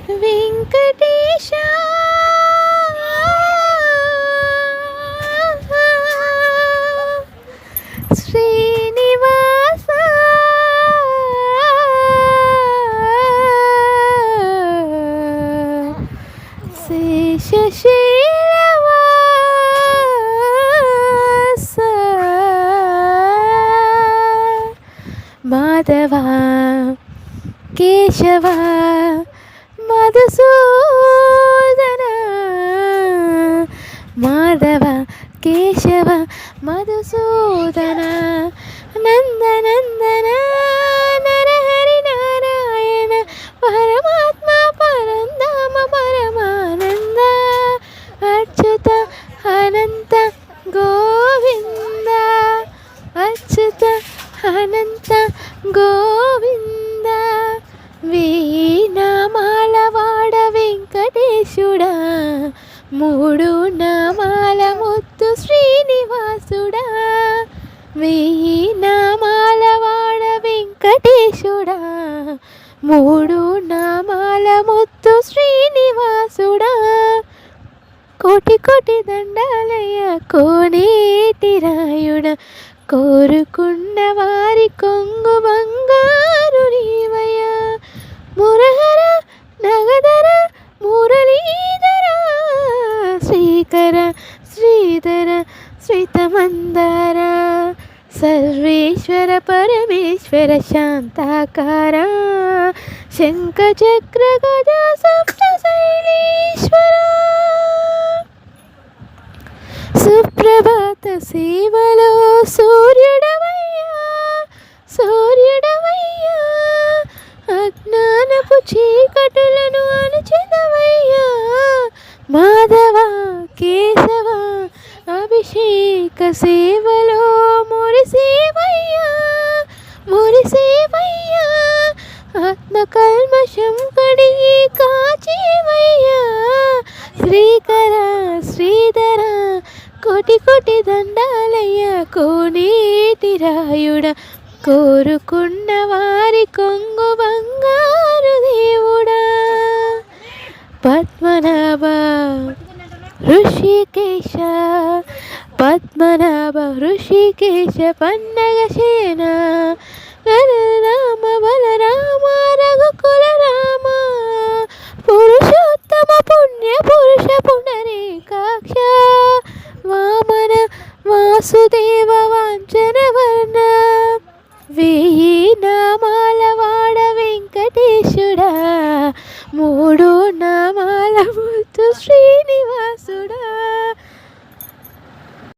వెంకటేశ శ్రీనివాస శేషశైలవాస మాధవ కేశవ మధుసూదన మాధవ కేశవ మధుసూదన నందనందన నరహరి నారాయణ పరమాత్మ పరంధామ పరమానంద అచ్యుత అనంత గోవింద అచ్యుత అనంత గోవింద వీణామాల వాడ వెంకటేశుడా మూడు నామాల ముత్తు శ్రీనివాసుడా వీణామాల వాడ వెంకటేశుడా మూడు నామాల ముత్తు శ్రీనివాసుడా కోటి కోటి దండాలయ కోనేటి రాయుడ కోరుకున్న వారి కొంగు బంగారు నీవయ మురహర నగధర మురళీధర శ్రీకర శ్రీధర శ్రీతమందార సర్వేశ్వర పరమేశ్వర శాంతాకార శంఖచక్ర గజ సప్త శైలీశ్వర సుప్రభాత సేవలో సూర్యుడవయ్యా సూర్యుడవయ్యా అజ్ఞానపు చీకటులను అణచెదవయ్యా మాధవ కేశవ అభిషేక సేవలో మురిసేవయ్యా మురిసేవయ్యా ఆత్మ కల్మషం కడిగి కాచేవయ్యా శ్రీకర శ్రీధర కోటి కోటి దండాలయ్య కోనేటి రాయుడ కోరుకున్న వారి కొంగు బంగారు దేవుడా పద్మనాభ ఋషికేశ పద్మనాభ ఋషికేశ పన్నగసేన రామ బలరామ రఘుకుల రామ పురుషోత్తమ పుణ్య పురుష పునరేకాక్ష వామన వాసుదేవ వాంఛన వర్ణ వేయి నామాల వాడ వెంకటేశుడా మూడు నామాల ముత్తు శ్రీ